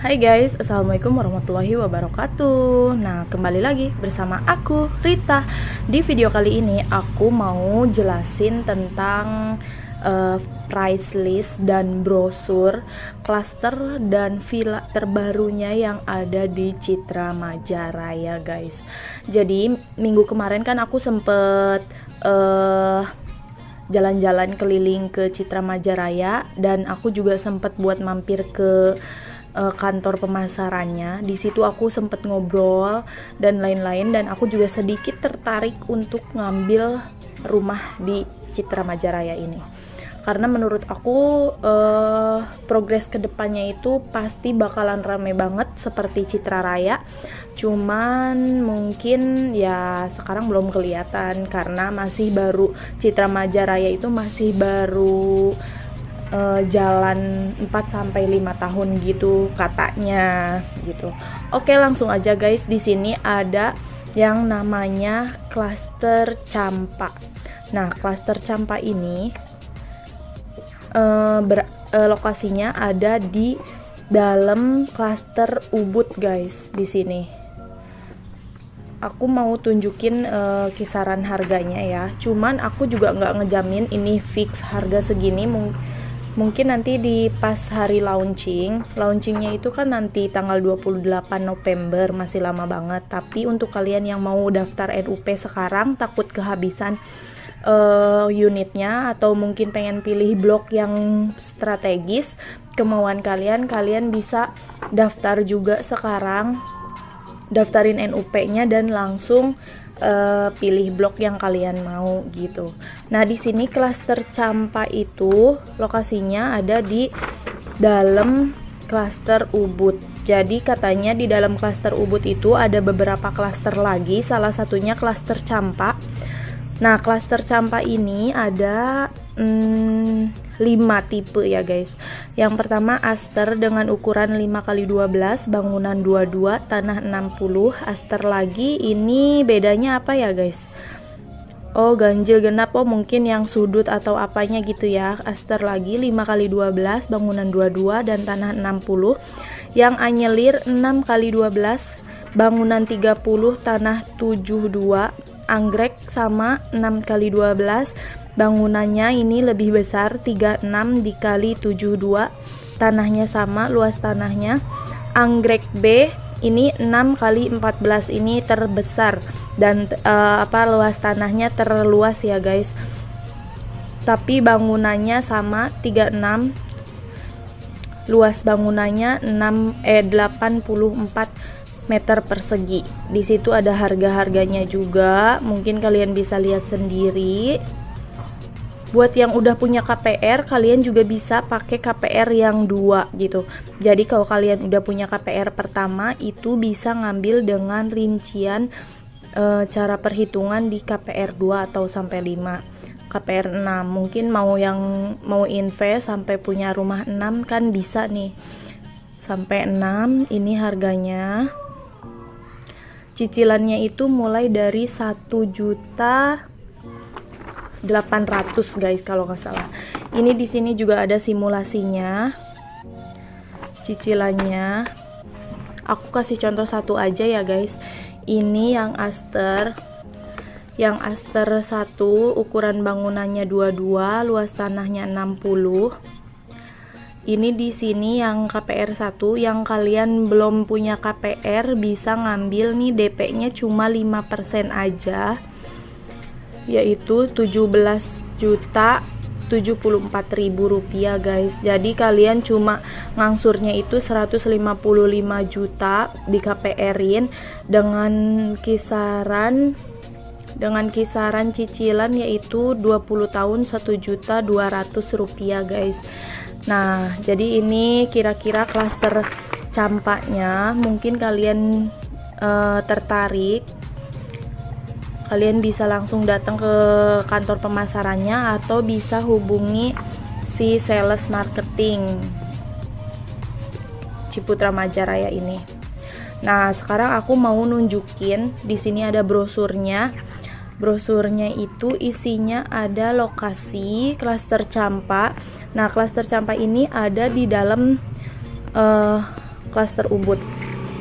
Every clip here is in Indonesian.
Hai guys, assalamualaikum warahmatullahi wabarakatuh. Nah, kembali lagi bersama aku, Rita. Di video kali ini aku mau jelasin tentang price list dan brosur klaster dan villa terbarunya yang ada di Citra Majaraya, guys. Jadi minggu kemarin kan aku sempet jalan-jalan keliling ke Citra Majaraya, dan aku juga sempat buat mampir ke kantor pemasarannya. Di situ aku sempet ngobrol dan lain-lain, dan aku juga sedikit tertarik untuk ngambil rumah di Citra Majaraya ini. Karena menurut aku progres kedepannya itu pasti bakalan rame banget seperti Citra Raya. Cuman mungkin ya sekarang belum kelihatan karena masih baru, Citra Majaraya itu masih baru jalan 4-5 tahun gitu katanya gitu. Oke, langsung aja guys. Di sini ada yang namanya klaster Campa. Nah, klaster Campa ini lokasinya ada di dalam klaster Ubud, guys. Di sini aku mau tunjukin kisaran harganya ya. Cuman aku juga nggak ngejamin ini fix harga segini. Mungkin nanti di pas hari launchingnya itu kan nanti tanggal 28 November, masih lama banget. Tapi untuk kalian yang mau daftar NUP sekarang takut kehabisan unitnya, atau mungkin pengen pilih blok yang strategis, kemauan kalian bisa daftar juga sekarang, daftarin NUP-nya dan langsung pilih blok yang kalian mau gitu. Nah, di sini klaster Campa itu lokasinya ada di dalam klaster Ubud. Jadi katanya di dalam klaster Ubud itu ada beberapa klaster lagi, salah satunya klaster Campa. Nah, klaster Campa ini ada 5 tipe ya guys. Yang pertama Aster dengan ukuran 5x12, bangunan 22, tanah 60. Aster lagi ini bedanya apa ya guys? Oh, ganjil genap, oh mungkin yang sudut atau apanya gitu ya. Aster lagi 5x12, bangunan 22 dan tanah 60. Yang anyelir 6x12, bangunan 30, tanah 72. Anggrek sama 6x12, bangunannya ini lebih besar 36 dikali 72, tanahnya sama, luas tanahnya. Anggrek B ini 6x14, ini terbesar dan luas tanahnya terluas ya guys. Tapi bangunannya sama 36, luas bangunannya 84 meter persegi. Di situ ada harga-harganya juga, mungkin kalian bisa lihat sendiri. Buat yang udah punya KPR, kalian juga bisa pakai KPR yang 2 gitu. Jadi kalau kalian udah punya KPR pertama, itu bisa ngambil dengan rincian cara perhitungan di KPR 2 atau sampai 5. KPR 6 mungkin mau invest sampai punya rumah 6 kan bisa nih. Sampai 6 ini harganya. Cicilannya itu mulai dari 1.800.000 guys kalau nggak salah. Ini di sini juga ada simulasinya cicilannya. Aku kasih contoh satu aja ya guys. Ini yang Aster 1, ukuran bangunannya 22, luas tanahnya 60. Ini di sini yang KPR 1, yang kalian belum punya KPR bisa ngambil nih, DP-nya cuma 5% aja, yaitu 17.074.000 rupiah guys. Jadi kalian cuma ngangsurnya itu 155 juta di KPR-in dengan kisaran cicilan yaitu 20 tahun 1.200.000 rupiah guys. Nah, jadi ini kira-kira klaster Campanya. Mungkin kalian tertarik, kalian bisa langsung datang ke kantor pemasarannya atau bisa hubungi si sales marketing Ciputra Majaraya ini. Nah, sekarang aku mau nunjukin, di sini ada brosurnya. Brosurnya itu isinya ada lokasi klaster Campa. Nah, klaster Campa ini ada di dalam klaster Ubud.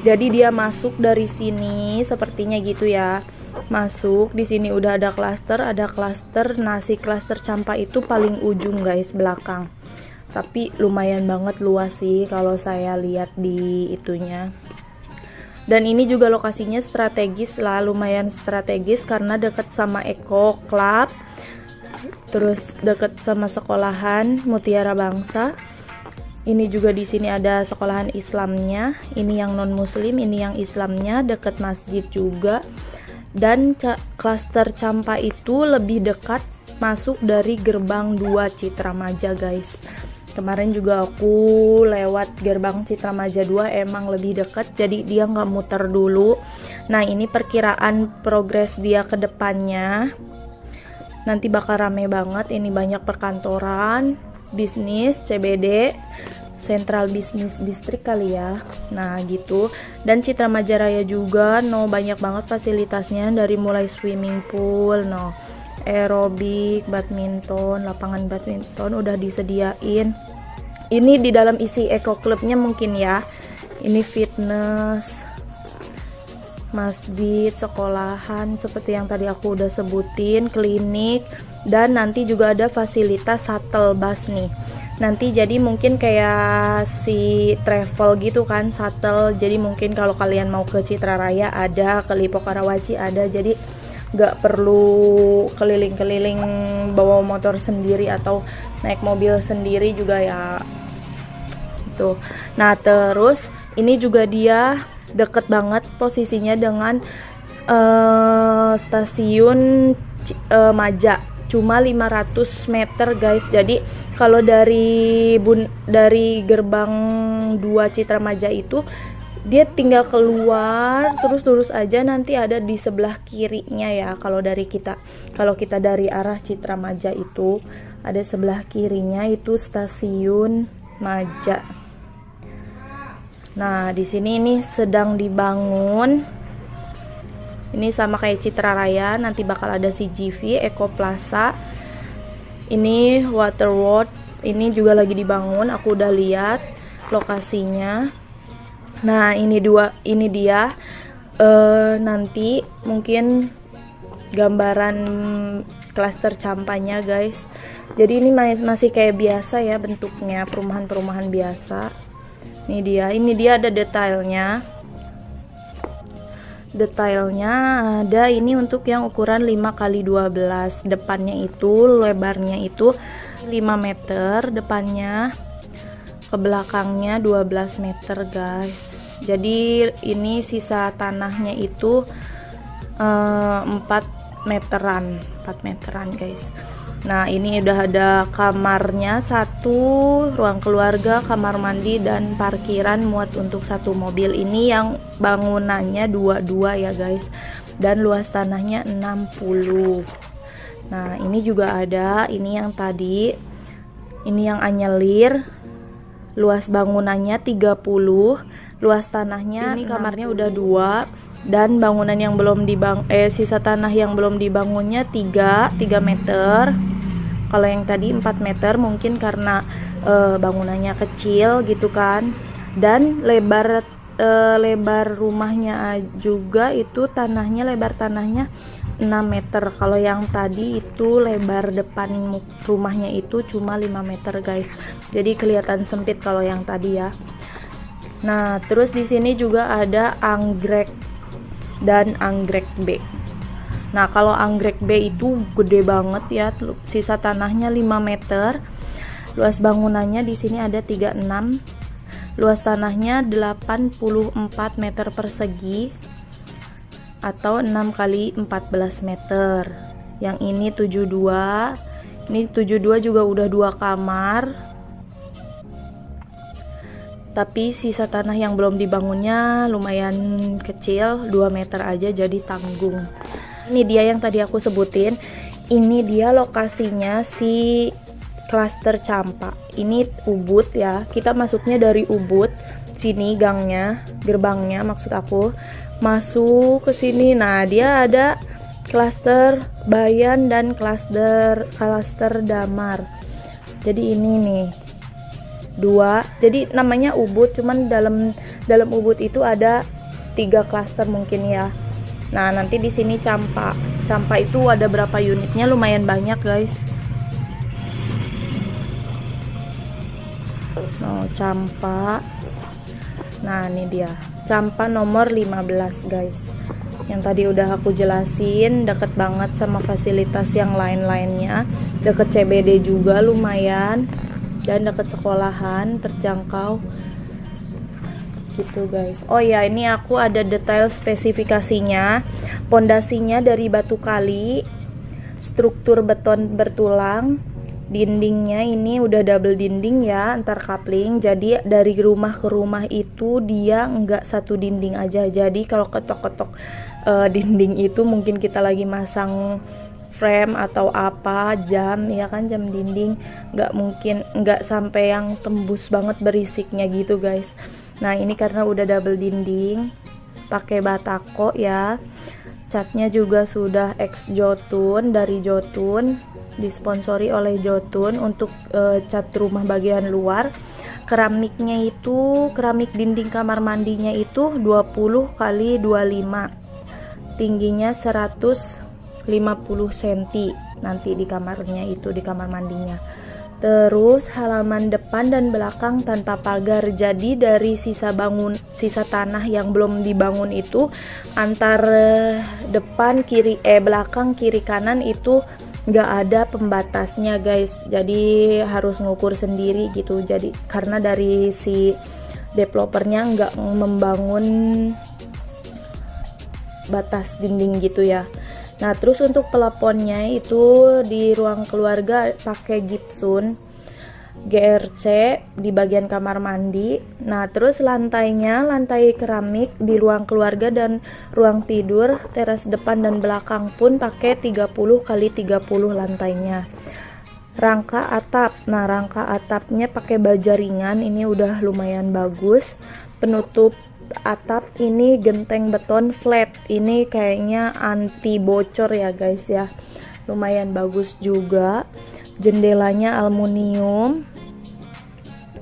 Jadi dia masuk dari sini sepertinya gitu ya. Masuk di sini udah ada klaster, Nah si klaster Campa itu paling ujung guys, belakang. Tapi lumayan banget luas sih kalau saya lihat di itunya. Dan ini juga lokasinya strategis lah, lumayan strategis karena deket sama Eco Club, terus deket sama sekolahan Mutiara Bangsa. Ini juga di sini ada sekolahan Islamnya, ini yang non muslim, ini yang Islamnya, deket masjid juga. Dan klaster Campa itu lebih dekat masuk dari gerbang 2 Citramaja guys. Kemarin juga aku lewat gerbang Citramaja 2, emang lebih dekat, jadi dia nggak muter dulu. Nah ini perkiraan progres dia ke depannya, nanti bakal rame banget. Ini banyak perkantoran, bisnis, CBD, Central Business District kali ya. Nah gitu. Dan Citramaja Raya juga banyak banget fasilitasnya, dari mulai swimming pool, aerobik, badminton, lapangan badminton udah disediain. Ini di dalam isi Eco Clubnya mungkin ya. Ini fitness, masjid, sekolahan seperti yang tadi aku udah sebutin, klinik, dan nanti juga ada fasilitas shuttle bus nih. Nanti jadi mungkin kayak si travel gitu kan, shuttle. Jadi mungkin kalau kalian mau ke Citra Raya ada, ke Lipo Karawaci ada, jadi nggak perlu keliling-keliling bawa motor sendiri atau naik mobil sendiri juga ya. Itu. Nah terus ini juga dia deket banget posisinya dengan stasiun Maja, cuma 500 meter guys. Jadi kalau dari gerbang 2 Citramaja itu dia tinggal keluar terus lurus aja, nanti ada di sebelah kirinya ya. Kalau kita dari arah Citramaja itu ada sebelah kirinya itu stasiun Maja. Nah di sini ini sedang dibangun. Ini sama kayak Citra Raya, nanti bakal ada CGV, Eco Plaza. Ini Water World, ini juga lagi dibangun, aku udah lihat lokasinya. Nah ini dia nanti mungkin gambaran klaster Campanya guys. Jadi ini masih kayak biasa ya bentuknya, perumahan-perumahan biasa. Ini dia ada detailnya ada. Ini untuk yang ukuran 5x12, depannya itu lebarnya itu 5 meter, depannya ke belakangnya 12 meter guys. Jadi ini sisa tanahnya itu 4 meteran guys. Nah ini udah ada kamarnya 1, ruang keluarga, kamar mandi, dan parkiran muat untuk 1 mobil. Ini yang bangunannya 22 ya guys, dan luas tanahnya 60. Nah ini juga ada, ini yang tadi, ini yang Anyelir, luas bangunannya 30, luas tanahnya, ini kamarnya udah 2, dan bangunan yang belum sisa tanah yang belum dibangunnya 3 meter. Kalau yang tadi 4 meter mungkin karena bangunannya kecil gitu kan. Dan lebar rumahnya juga itu lebar tanahnya 6 meter. Kalau yang tadi itu lebar depan rumahnya itu cuma 5 meter guys. Jadi kelihatan sempit kalau yang tadi ya. Nah, terus di sini juga ada anggrek dan anggrek B. Nah, kalau anggrek B itu gede banget ya, sisa tanahnya 5 meter. Luas bangunannya di sini ada 36. Luas tanahnya 84 meter persegi atau 6 kali 14 meter. Yang ini 72. Ini 72 juga udah 2 kamar. Tapi sisa tanah yang belum dibangunnya lumayan kecil, 2 meter aja, jadi tanggung. Ini dia yang tadi aku sebutin. Ini dia lokasinya si klaster Campa. Ini Ubud ya. Kita masuknya dari Ubud. Sini gangnya, gerbangnya maksud aku. Masuk ke sini. Nah, dia ada klaster Bayan dan klaster Damar. Jadi ini nih. 2. Jadi namanya Ubud, cuman dalam Ubud itu ada 3 klaster mungkin ya. Nah, nanti di sini Campa. Campa itu ada berapa unitnya, lumayan banyak, guys. Oh, Campa. Nah, ini dia. Campa nomor 15, guys. Yang tadi udah aku jelasin, deket banget sama fasilitas yang lain-lainnya. Deket CBD juga lumayan, dan deket sekolahan, terjangkau. Gitu, guys. Oh ya, ini aku ada detail spesifikasinya. Pondasinya dari batu kali, struktur beton bertulang, dindingnya ini udah double dinding ya, antar coupling. Jadi dari rumah ke rumah itu dia nggak satu dinding aja. Jadi kalau ketok-ketok dinding itu mungkin kita lagi masang frame atau apa, jam ya kan, jam dinding, nggak sampai yang tembus banget berisiknya gitu, guys. Nah, ini karena udah double dinding, pakai batako ya. Catnya juga sudah ex Jotun, dari Jotun, disponsori oleh Jotun untuk cat rumah bagian luar. Keramiknya itu, keramik dinding kamar mandinya itu 20 kali 25. Tingginya 150 cm nanti di kamarnya itu, di kamar mandinya. Terus halaman depan dan belakang tanpa pagar. Jadi dari sisa tanah yang belum dibangun itu, antar depan belakang kiri kanan itu nggak ada pembatasnya, guys. Jadi harus ngukur sendiri gitu. Jadi karena dari si developernya nggak membangun batas dinding gitu ya. Nah, terus untuk pelaponnya itu di ruang keluarga pakai gypsum GRC di bagian kamar mandi. Nah, terus lantainya lantai keramik di ruang keluarga dan ruang tidur, teras depan dan belakang pun pakai 30 kali 30 lantainya. Rangka atap. Nah, rangka atapnya pakai baja ringan, ini udah lumayan bagus. Penutup atap ini genteng beton flat, ini kayaknya anti bocor ya, guys ya, lumayan bagus juga. Jendelanya aluminium,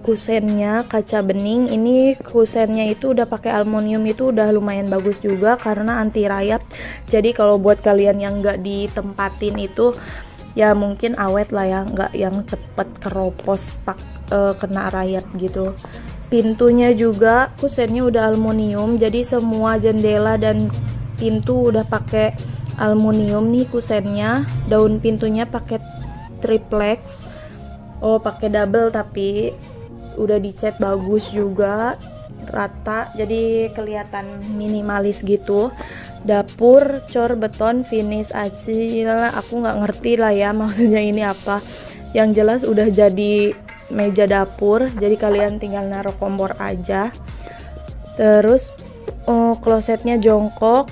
kusennya kaca bening. Ini kusennya itu udah pakai aluminium, itu udah lumayan bagus juga karena anti rayap. Jadi kalau buat kalian yang nggak ditempatin itu ya mungkin awet lah ya, nggak yang cepet keropos kena rayap gitu. Pintunya juga kusennya udah aluminium, jadi semua jendela dan pintu udah pakai aluminium nih kusennya. Daun pintunya pakai triplex, pakai double tapi udah dicat bagus juga, rata, jadi kelihatan minimalis gitu. Dapur cor beton finish acil, aku nggak ngerti lah ya maksudnya ini apa. Yang jelas udah jadi meja dapur, jadi kalian tinggal naruh kompor aja. Terus klosetnya jongkok,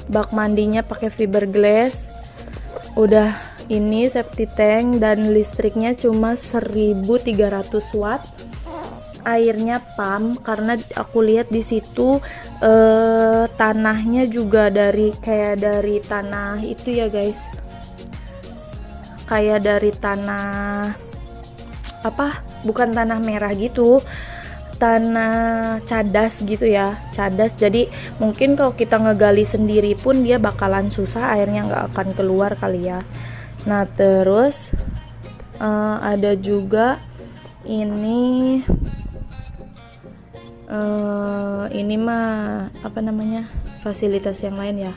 bak mandinya pakai fiberglass. Udah ini septic tank dan listriknya cuma 1300 watt. Airnya pump karena aku lihat di situ tanahnya juga dari tanah itu ya, guys. Kayak dari tanah bukan tanah merah gitu, tanah cadas gitu ya, cadas. Jadi mungkin kalau kita ngegali sendiri pun dia bakalan susah, airnya nggak akan keluar kali ya. Nah, terus ada juga ini mah apa namanya, fasilitas yang lain ya.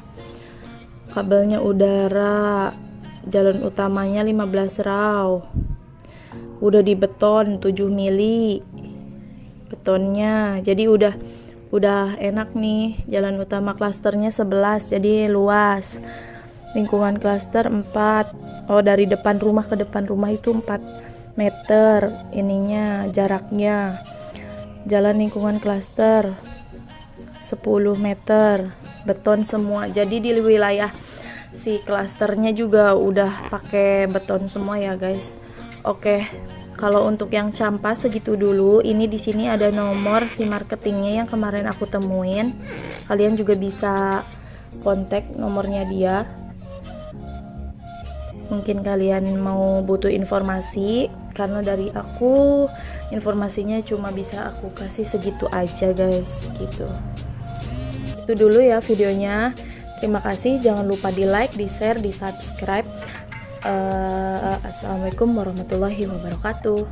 Kabelnya udara, jalan utamanya 15 raw. Udah di beton 7 mili betonnya, jadi udah enak nih. Jalan utama klasternya 11, jadi luas. Lingkungan klaster 4. Dari depan rumah ke depan rumah itu 4 meter ininya jaraknya. Jalan lingkungan klaster 10 meter, beton semua. Jadi di wilayah si klasternya juga udah pakai beton semua ya, guys. Oke, kalau untuk yang Campa segitu dulu. Ini di sini ada nomor si marketingnya yang kemarin aku temuin. Kalian juga bisa kontak nomornya dia. Mungkin kalian mau butuh informasi. karena dari aku informasinya cuma bisa aku kasih segitu aja guys, gitu. Itu dulu ya videonya. Terima kasih, jangan lupa di like, di share, di subscribe. Assalamualaikum warahmatullahi wabarakatuh.